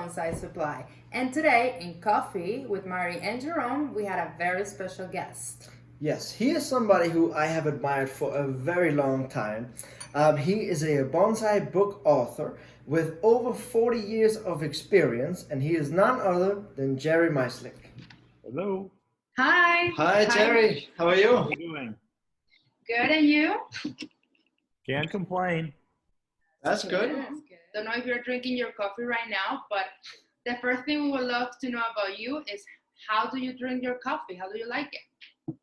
Bonsai Supply. And today, in Coffee with Mari and Jerome, we had a very special guest. Yes, he is somebody who I have admired for a very long time. He is a bonsai book author with over 40 years of experience, and he is none other than Jerry Meislik. Hello. Hi. Hi, Jerry. How are you? How are you doing? Good, and you? Can't complain. That's good. That's good. Don't know if you're drinking your coffee right now, but the first thing we would love to know about you is how do you drink your coffee? How do you like it?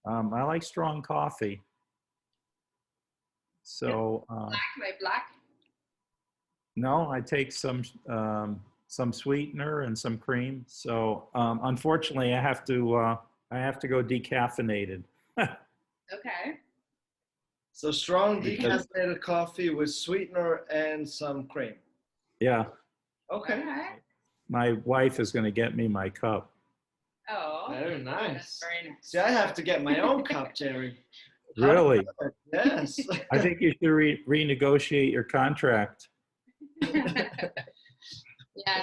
I like strong coffee. So Like black? no, I take some sweetener and some cream. So unfortunately, I have to go decaffeinated. Okay. So strong Because- decaffeinated coffee with sweetener and some cream. Yeah, Okay. All right. my wife is going to get me my cup. Oh, Very nice. that's very nice. See, I have to get my own cup, Jerry. Really? Yes. I think you should renegotiate your contract. Yeah,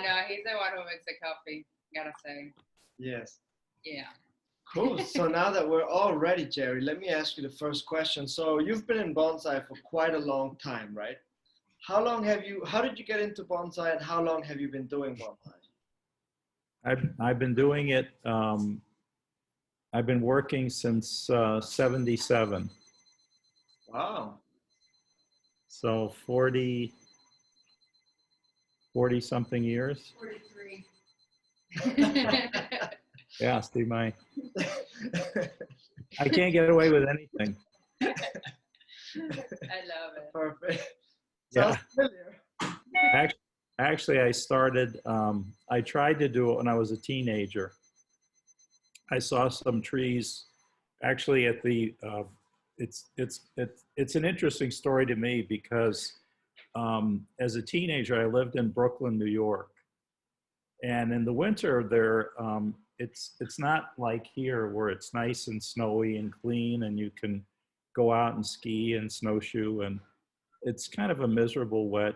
no, he's the one who makes the coffee, gotta say. Yes. Yeah. Cool. So now that we're all ready, Jerry, let me ask you the first question. So you've been in bonsai for quite a long time, right? How did you get into bonsai and how long have you been doing bonsai? I've been doing it. I've been working since '77, Wow. so 40 something years. 43. Yeah, see I can't get away with anything. I love it. Perfect. Yeah. Sounds familiar. Actually, I started, I tried to do it when I was a teenager. I saw some trees actually at the, it's an interesting story to me because as a teenager, I lived in Brooklyn, New York. And in the winter there, it's not like here where it's nice and snowy and clean and you can go out and ski and snowshoe, and it's kind of a miserable, wet,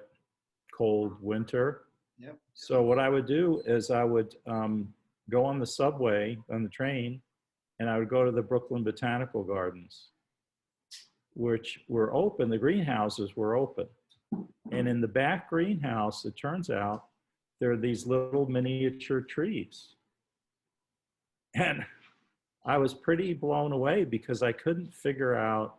cold winter. Yep. So what I would do is I would go on the subway, on the train, and I would go to the Brooklyn Botanical Gardens, which were open. The greenhouses were open. And in the back greenhouse, it turns out, there are these little miniature trees. And I was pretty blown away because I couldn't figure out,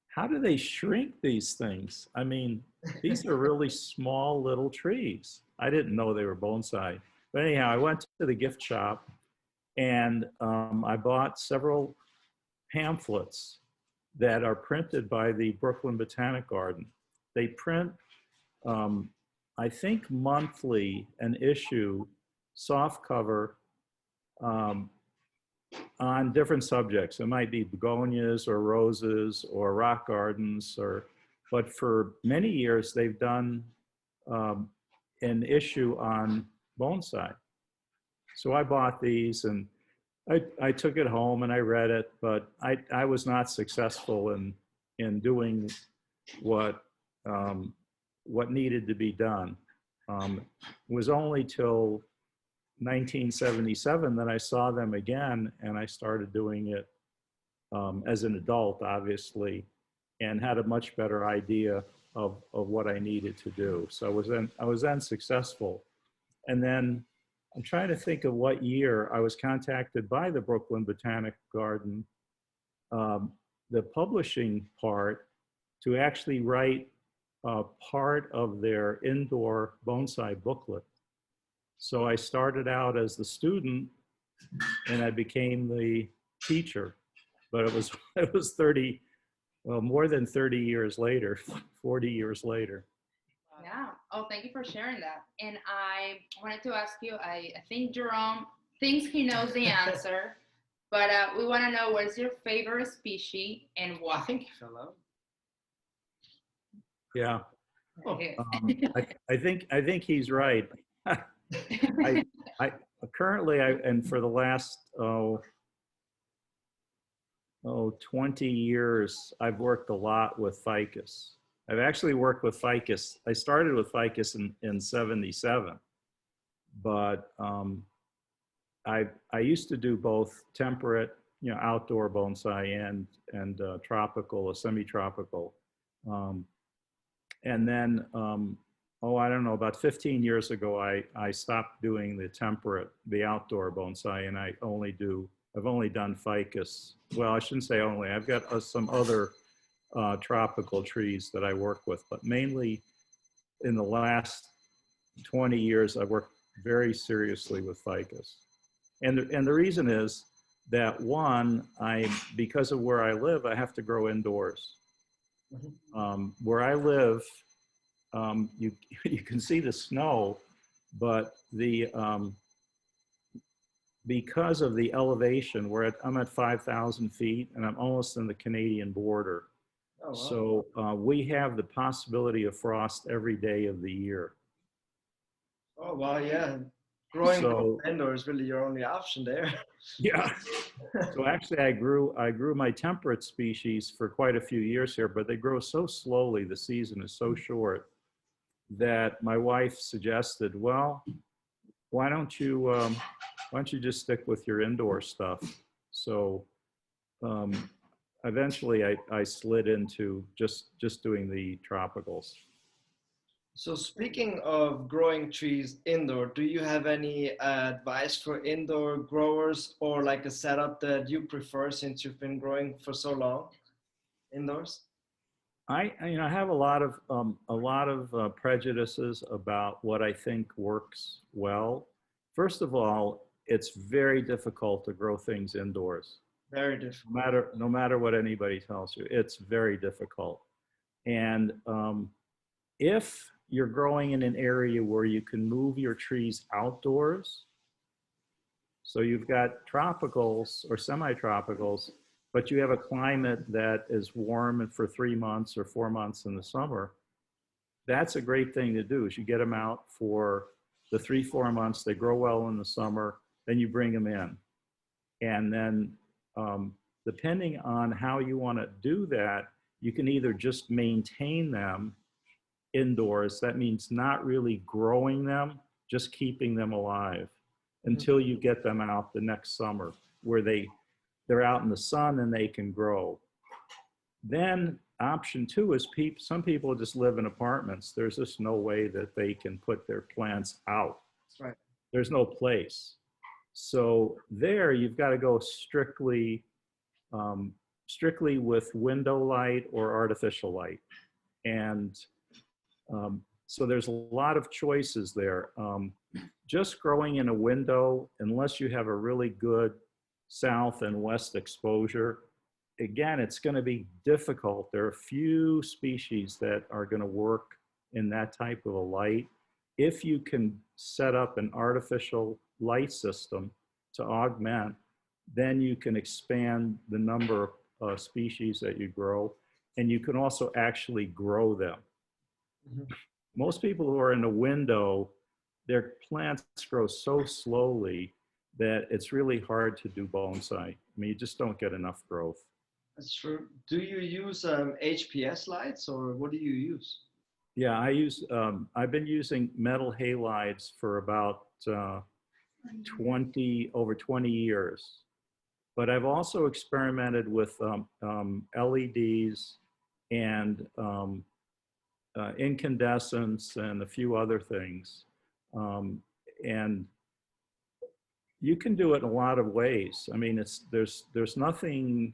how do they shrink these things? I mean, these are really small little trees. I didn't know they were bonsai. But anyhow, I went to the gift shop and I bought several pamphlets that are printed by the Brooklyn Botanic Garden. They print, I think monthly, an issue, soft cover, on different subjects. It might be begonias or roses or rock gardens, but for many years they've done an issue on bonsai. So I bought these and I took it home and I read it, but I was not successful in doing what needed to be done. It was only till 1977 that I saw them again, and I started doing it as an adult, obviously, and had a much better idea of what I needed to do. So I was then successful. And then I'm trying to think of what year I was contacted by the Brooklyn Botanic Garden, the publishing part, to actually write part of their indoor bonsai booklet. So I started out as the student and I became the teacher, but it was more than 30 years later, 40 years later. Yeah. Oh, thank you for sharing that. And I wanted to ask you, I think Jerome thinks he knows the answer, but we want to know, what's your favorite species and I why? think you fell out. Yeah, Oh. I think he's right. I currently, and for the last 20 years, I've worked a lot with ficus. I've actually worked with ficus. I started with ficus in 77, but I used to do both temperate, outdoor bonsai and tropical or semi-tropical. And then, I don't know, about 15 years ago, I stopped doing the outdoor bonsai, and I've only done ficus. Well, I shouldn't say only. I've got some other tropical trees that I work with, but mainly in the last 20 years, I've worked very seriously with ficus. And the reason is that one, because of where I live, I have to grow indoors. Where I live, you you can see the snow, but because of the elevation, I'm at 5,000 feet, and I'm almost in the Canadian border. Oh, wow. So we have the possibility of frost every day of the year. Oh, wow, yeah. Growing indoor is really your only option there. Yeah. So actually, I grew my temperate species for quite a few years here, but they grow so slowly. The season is so short that my wife suggested, well, why don't you just stick with your indoor stuff? So eventually, I slid into just doing the tropicals. So speaking of growing trees indoor, do you have any advice for indoor growers, or like a setup that you prefer since you've been growing for so long indoors? I have a lot of prejudices about what I think works well. First of all, it's very difficult to grow things indoors. Very difficult. No matter what anybody tells you, it's very difficult. And if you're growing in an area where you can move your trees outdoors, so you've got tropicals or semi-tropicals, but you have a climate that is warm for 3 months or 4 months in the summer, that's a great thing to do. Is you get them out for the 3-4 months, they grow well in the summer, then you bring them in. And then depending on how you want to do that, you can either just maintain them indoors. That means not really growing them, just keeping them alive until you get them out the next summer where they're out in the sun and they can grow. Then option 2 is some people just live in apartments. There's just no way that they can put their plants out. That's right. There's no place. So there you've got to go strictly with window light or artificial light. And so there's a lot of choices there. Just growing in a window, unless you have a really good south and west exposure, again, it's going to be difficult. There are a few species that are going to work in that type of a light. If you can set up an artificial light system to augment, then you can expand the number of species that you grow, and you can also actually grow them. Mm-hmm. Most people who are in a window, their plants grow so slowly that it's really hard to do bonsai. I mean, you just don't get enough growth. That's true. Do you use HPS lights, or what do you use? Yeah, I've been using metal halides for about over 20 years. But I've also experimented with LEDs and incandescents and a few other things. And you can do it in a lot of ways. I mean, there's nothing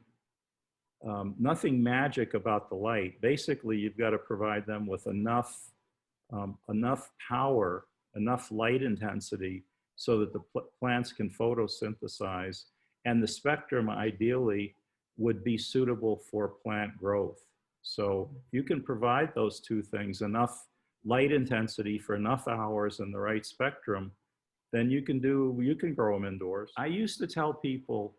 magic about the light. Basically, you've got to provide them with enough power, enough light intensity so that the plants can photosynthesize, and the spectrum ideally would be suitable for plant growth. So you can provide those two things, enough light intensity for enough hours and the right spectrum, then you can grow them indoors. I used to tell people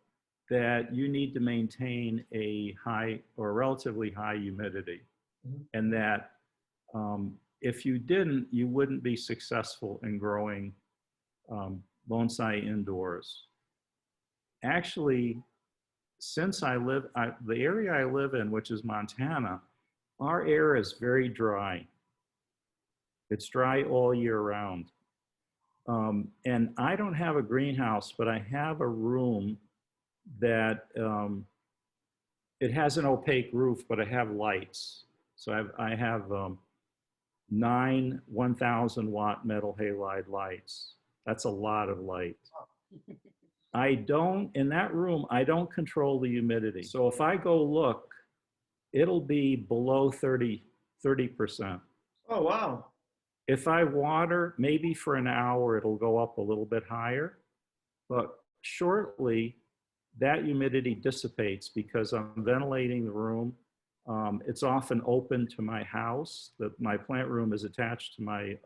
that you need to maintain a high or relatively high humidity, and that if you didn't, you wouldn't be successful in growing bonsai indoors. Actually, since the area I live in, which is Montana, our air is very dry. It's dry all year round. And I don't have a greenhouse, but I have a room that it has an opaque roof, but I have lights. So I have 9 1,000 watt metal halide lights. That's a lot of light. In that room, I don't control the humidity. So if I go look, it'll be below 30%. Oh, wow. If I water, maybe for an hour, it'll go up a little bit higher. But shortly, that humidity dissipates because I'm ventilating the room. It's often open to my house. My plant room is attached to my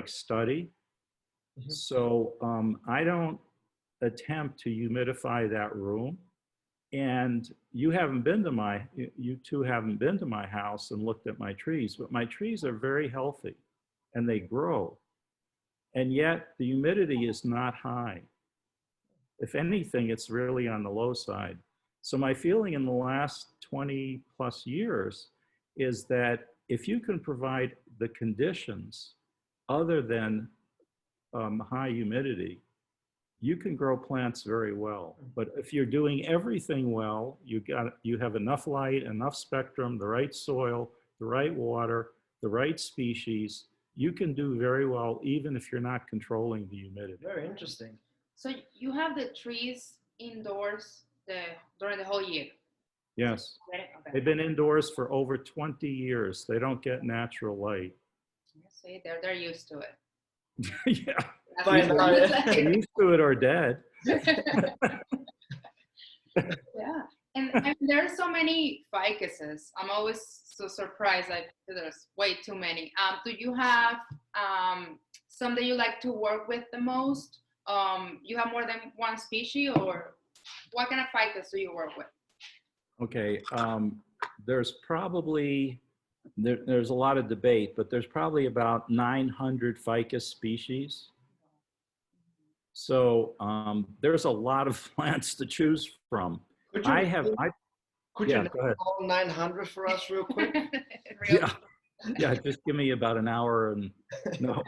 study. Mhm. So I don't attempt to humidify that room. And you two haven't been to my house and looked at my trees, but my trees are very healthy and they grow. And yet the humidity is not high. If anything, it's really on the low side. So my feeling in the last 20 plus years is that if you can provide the conditions other than high humidity, you can grow plants very well. But if you're doing everything well, you have enough light, enough spectrum, the right soil, the right water, the right species, you can do very well even if you're not controlling the humidity. Very interesting. So you have the trees indoors during the whole year? Yes. Okay. They've been indoors for over 20 years. They don't get natural light. See, they're used to it. Yeah. By That's now, what I'm They're saying. used to it or dead. Yeah, and I mean, there are so many ficuses. I'm always so surprised. Like there's way too many. Do you have some that you like to work with the most? You have more than one species, or what kind of ficus do you work with? Okay. There's probably there's a lot of debate, but there's probably about 900 ficus species. So there's a lot of plants to choose from. Could I you have, I, could yeah, you go ahead. name all 900 for us real quick? Yeah, yeah, just give me about an hour and no.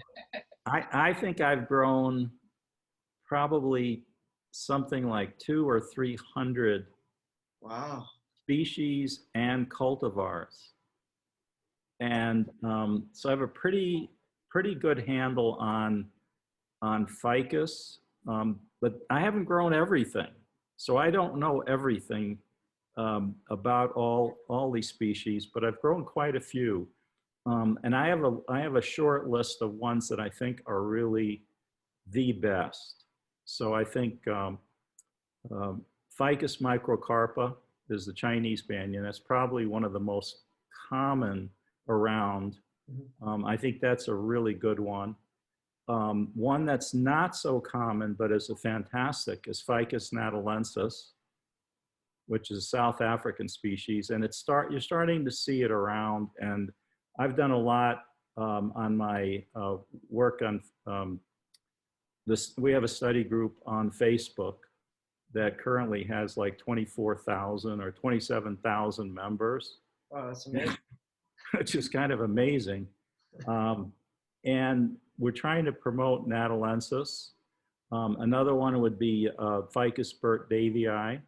I think I've grown probably something like 200 or 300 Wow. species and cultivars. And so I have a pretty good handle on ficus, but I haven't grown everything. So I don't know everything about all these species, but I've grown quite a few. And I have a short list of ones that I think are really the best. So I think Ficus microcarpa is the Chinese banyan. That's probably one of the most common around. I think that's a really good one. One that's not so common, but is a fantastic, is Ficus natalensis, which is a South African species. And you're starting to see it around. And I've done a lot on my work on this. We have a study group on Facebook that currently has like 24,000 or 27,000 members. Wow, that's amazing. Which is kind of amazing. And we're trying to promote natalensis. Another one would be Ficus Burt Davii.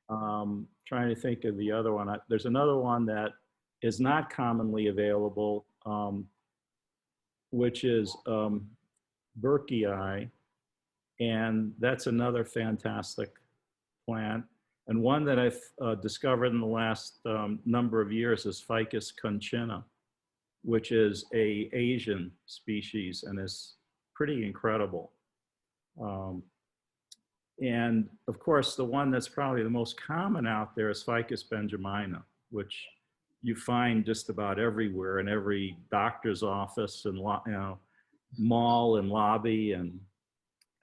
Trying to think of the other one. There's another one that is not commonly available, which is Burkii. And that's another fantastic plant. And one that I've discovered in the last number of years is Ficus conchina, which is an Asian species and is pretty incredible. And of course, the one that's probably the most common out there is Ficus benjamina, which you find just about everywhere in every doctor's office and mall and lobby,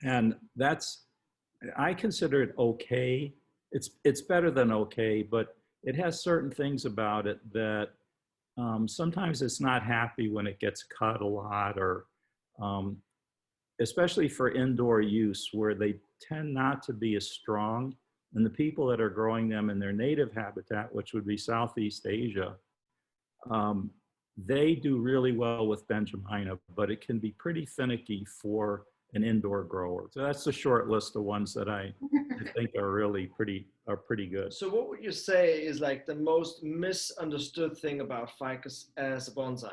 and that's, I consider it okay. It's better than okay, but it has certain things about it that sometimes it's not happy when it gets cut a lot, or especially for indoor use where they tend not to be as strong. And the people that are growing them in their native habitat, which would be Southeast Asia, they do really well with Benjamina, but it can be pretty finicky for an indoor grower. So that's a short list of ones that I think are really pretty good. So what would you say is like the most misunderstood thing about ficus as a bonsai?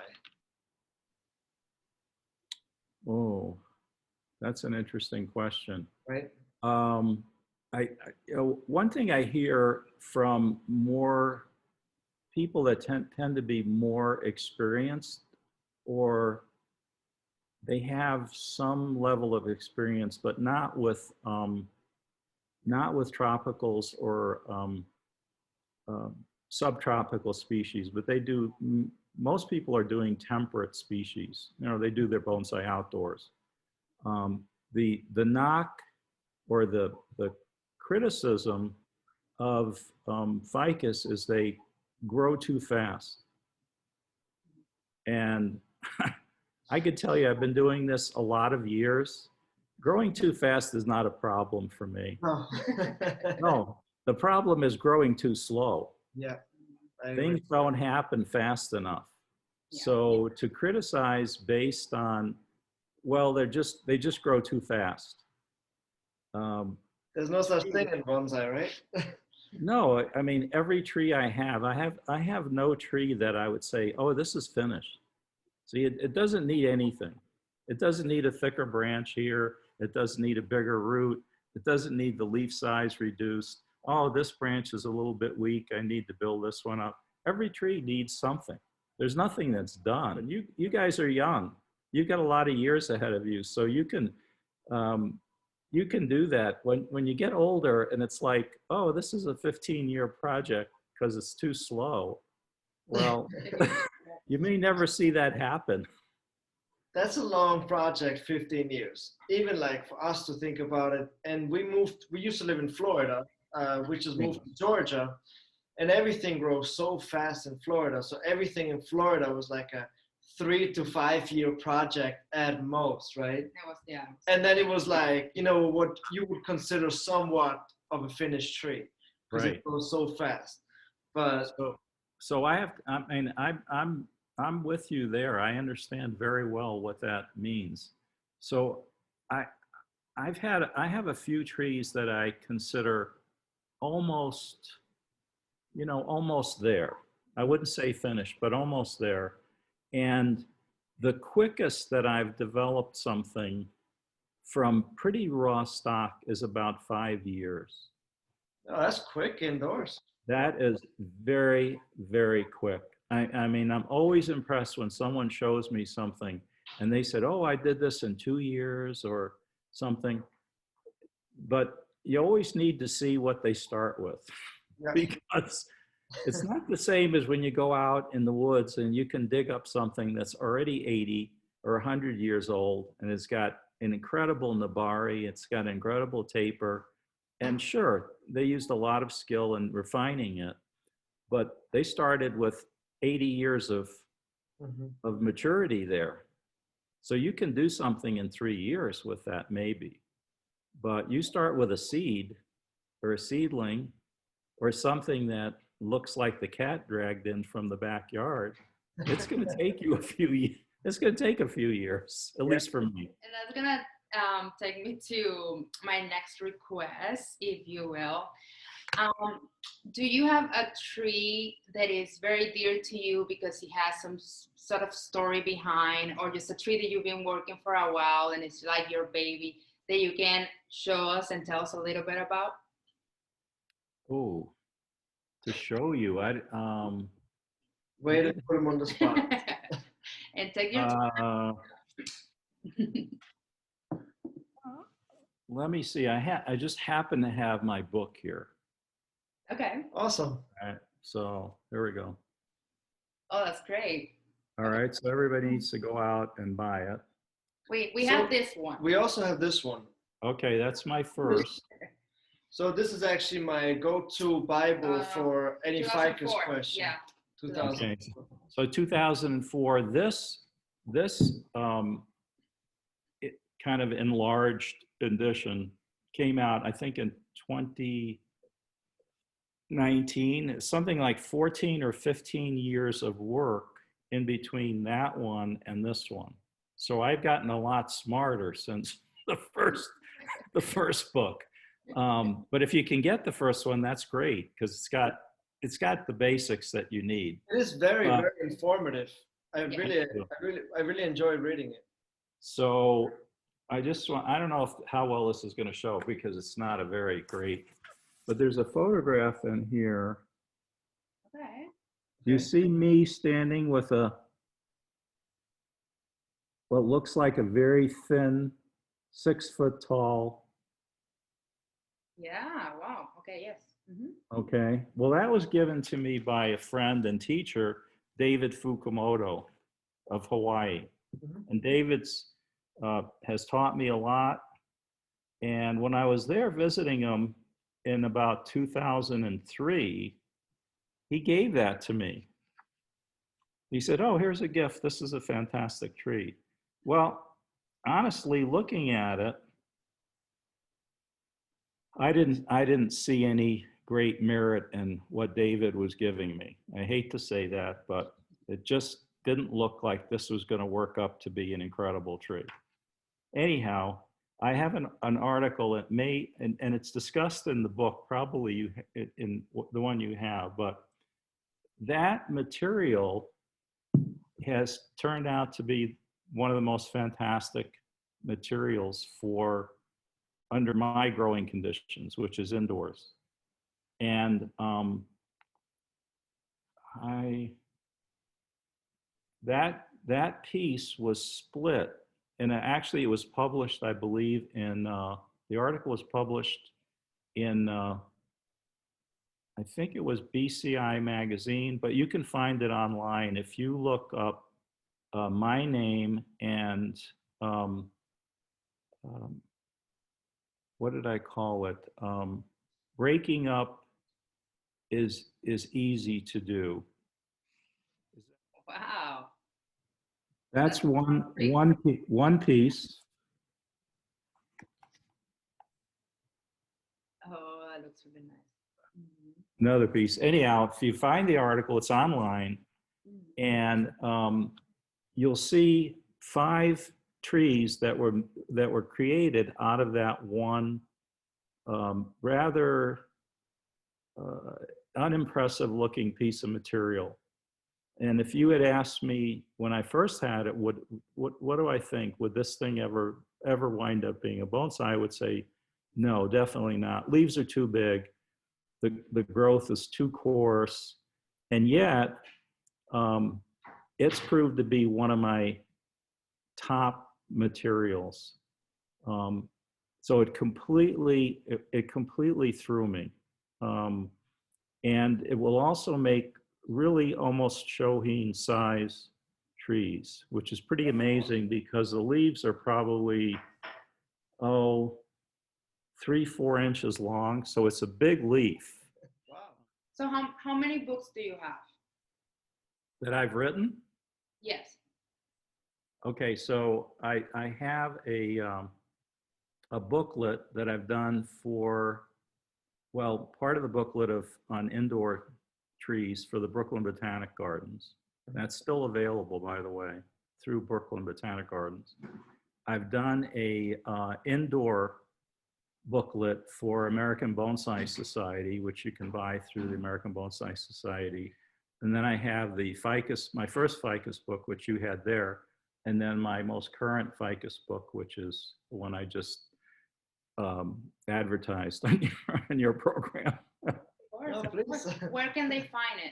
Oh, that's an interesting question. Right. One thing I hear from more people that tend to be more experienced, or they have some level of experience, but not with tropicals or subtropical species, but they do. Most people are doing temperate species. You know, they do their bonsai outdoors. The knock or the criticism of ficus is they grow too fast. And I could tell you, I've been doing this a lot of years. Growing too fast is not a problem for me. Oh. No, the problem is growing too slow. Yeah. Things don't happen fast enough. Yeah. So to criticize based on, well, they just grow too fast. There's no such thing in bonsai, right? No, I mean, every tree I have no tree that I would say, oh, this is finished. See, it doesn't need anything. It doesn't need a thicker branch here. It doesn't need a bigger root. It doesn't need the leaf size reduced. Oh, this branch is a little bit weak. I need to build this one up. Every tree needs something. There's nothing that's done. And you guys are young. You've got a lot of years ahead of you. So you can do that. When you get older and it's like, oh, this is a 15-year project because it's too slow. Well, you may never see that happen. That's a long project, 15 years. Even like for us to think about it. And we used to live in Florida, we just moved to Georgia, and everything grows so fast in Florida. So everything in Florida was like a 3 to 5 year project at most, right? That was, yeah. And then it was like, you know, what you would consider somewhat of a finished tree because Right. it goes so fast. But so I'm with you there. I understand very well what that means. So I have a few trees that I consider almost there. I wouldn't say finished, but almost there. And the quickest that I've developed something from pretty raw stock is about 5 years. oh, that's quick indoors. That is very, very quick. I mean, I'm always impressed when someone shows me something and they said, oh, I did this in 2 years or something. But you always need to see what they start with. Yeah. Because it's not the same as when you go out in the woods and you can dig up something that's already 80 or 100 years old and it's got an incredible nabari, it's got an incredible taper. And sure, they used a lot of skill in refining it, but they started with 80 years of maturity there. So you can do something in 3 years with that maybe. But you start with a seed or a seedling or something that looks like the cat dragged in from the backyard, it's going to take you a few years. It's going to take a few years, at least for me. And that's gonna take me to my next request, if you will. Do you have a tree that is very dear to you because it has some sort of story behind, or just a tree that you've been working for a while and it's like your baby that you can show us and tell us a little bit about? Oh, to show you, Way to put him on the spot. And take your time. Let me see. I just happen to have my book here. Okay. Awesome. All right, so there we go. Oh, that's great. All right, so everybody needs to go out and buy it. We have this one. We also have this one. Okay, that's my first. So this is actually my go-to Bible for any ficus 2004, question. yeah. 2000. Okay. So 2004, this it kind of enlarged edition came out, I think, in 19, something like 14 or 15 years of work in between that one and this one. So I've gotten a lot smarter since the first book. But if you can get the first one, that's great because it's got the basics that you need. It is very, Uh, very informative. Yeah. I really enjoy reading it. So I don't know how well this is going to show because it's not a very great, but there's a photograph in here. Okay. You see me standing with what looks like a very thin, 6 foot tall. Yeah. Wow. Okay. Yes. Okay. Well, that was given to me by a friend and teacher, David Fukumoto of Hawaii. Mhm. And David's has taught me a lot. And when I was there visiting him in about 2003, he gave that to me. He said, "Oh, here's a gift. This is a fantastic tree." Well, honestly, looking at it, I didn't see any great merit in what David was giving me. I hate to say that, but it just didn't look like this was going to work up to be an incredible tree. Anyhow, I have an article that and it's discussed in the book, probably in the one you have, but that material has turned out to be one of the most fantastic materials for under my growing conditions, which is indoors. And that piece was split, and actually it was published, I believe, in the article was published in I think it was BCI magazine, but you can find it online if you look up my name and um, um, what did I call it? Breaking up is easy to do. Wow. That's great. one piece. Oh, that looks really nice. Another piece. Anyhow, if you find the article, it's online, and you'll see 5 trees that were created out of that one rather unimpressive looking piece of material. And if you had asked me when I first had it, what do I think? Would this thing ever wind up being a bonsai? I would say, no, definitely not. Leaves are too big. The growth is too coarse, and yet it's proved to be one of my top materials. So it completely threw me, and it will also make really almost Shohin size trees, which is pretty amazing because the leaves are probably 3-4 inches long, so it's a big leaf. Wow. So how many books do you have? That I've written. Yes. Okay, so I have a booklet that I've done for, well, part of the booklet on indoor trees for the Brooklyn Botanic Gardens. That's still available, by the way, through Brooklyn Botanic Gardens. I've done a indoor booklet for American Bonsai Society, which you can buy through the American Bonsai Society. And then I have the ficus, my first ficus book, which you had there, and then my most current ficus book, which is the one I just advertised on your program. Of course, No, of please. course. Where can they find it?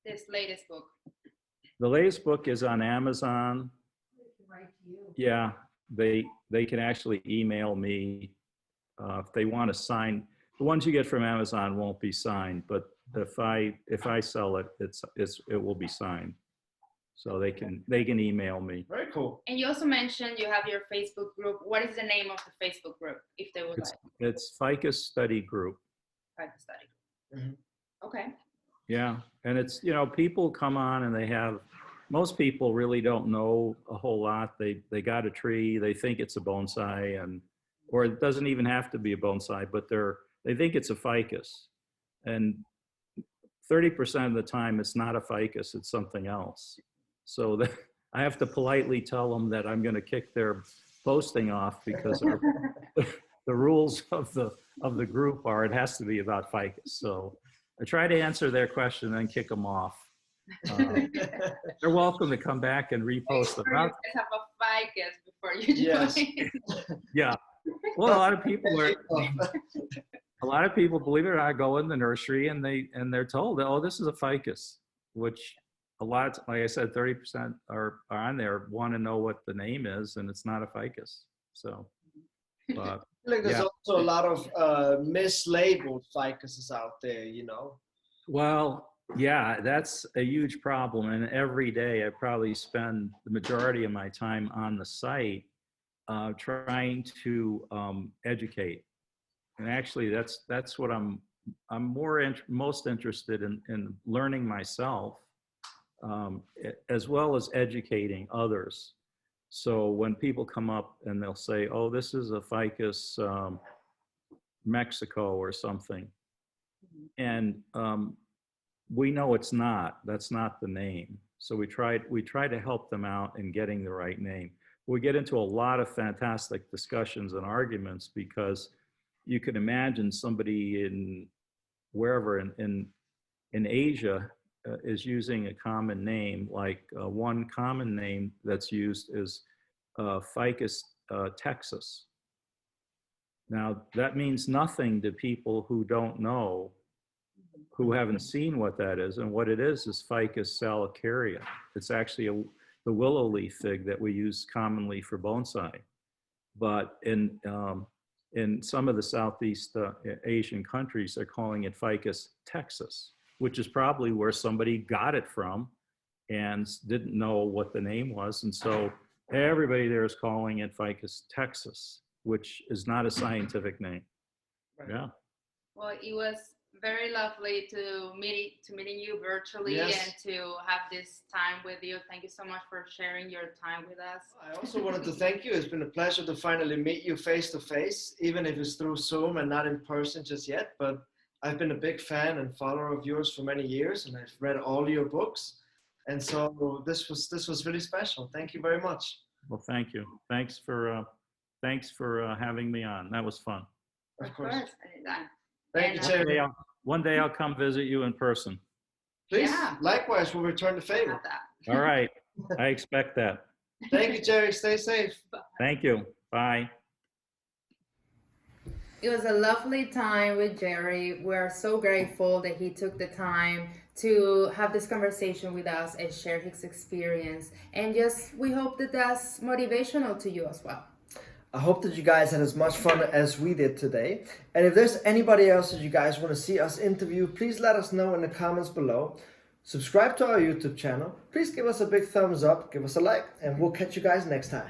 This latest book. The latest book is on Amazon. Yeah, they can actually email me if they want to sign. The ones you get from Amazon won't be signed, but if I sell it, it will be signed. So they can email me. Very cool. And you also mentioned you have your Facebook group. What is the name of the Facebook group, if they would like? It's Ficus Study Group. Private study. Mhm. Okay. Yeah, and it's, people come on and most people really don't know a whole lot. They got a tree, they think it's a bonsai, or it doesn't even have to be a bonsai, but they think it's a ficus. And 30% of the time it's not a ficus, it's something else. So that I have to politely tell them that I'm going to kick their posting off because the rules of the group are it has to be about ficus. So I try to answer their question and then kick them off. They're welcome to come back and repost them. You guys have a ficus before you join. Yes. Yeah. Well, a lot of people, believe it or not, go in the nursery and they're told, oh, this is a ficus, which a lot of, like I said, 30% are on there want to know what the name is, and it's not a ficus. So, but Like there's also a lot of mislabeled ficuses out there, you know. well, yeah, that's a huge problem. And every day I probably spend the majority of my time on the site trying to educate. And actually, that's what I'm most interested in learning myself, as well as educating others. So when people come up and they'll say, "Oh, this is a ficus Mexico or something," and we know it's not. That's not the name. So we try to help them out in getting the right name. We get into a lot of fantastic discussions and arguments because you can imagine somebody in wherever in Asia is using a common name. Like one common name that's used is ficus Texas. Now that means nothing to people who don't know, who haven't seen what that is. And what it is ficus salicaria. It's actually the willow leaf fig that we use commonly for bonsai. But in some of the Southeast Asian countries, they're calling it ficus Texas, which is probably where somebody got it from and didn't know what the name was. And so everybody there is calling it ficus Texas, which is not a scientific name. Right. Yeah. Well, it was very lovely to meeting you virtually. Yes. And to have this time with you. Thank you so much for sharing your time with us. I also wanted to thank you. It's been a pleasure to finally meet you face to face, even if it's through Zoom and not in person just yet. But I've been a big fan and follower of yours for many years, and I've read all your books. And so this was really special. Thank you very much. Well, thank you. Thanks for having me on. That was fun. Of course. Anytime. Thank you, And, Jerry. One day I'll come visit you in person. Please, Yeah. likewise, we'll return the favor. Have that. All right. I expect that. Thank you, Jerry. Stay safe. Thank you. Bye. It was a lovely time with Jerry. We're so grateful that he took the time to have this conversation with us and share his experience. And just, we hope that that's motivational to you as well. I hope that you guys had as much fun as we did today. And if there's anybody else that you guys want to see us interview, please let us know in the comments below. Subscribe to our YouTube channel. Please give us a big thumbs up, give us a like, and we'll catch you guys next time.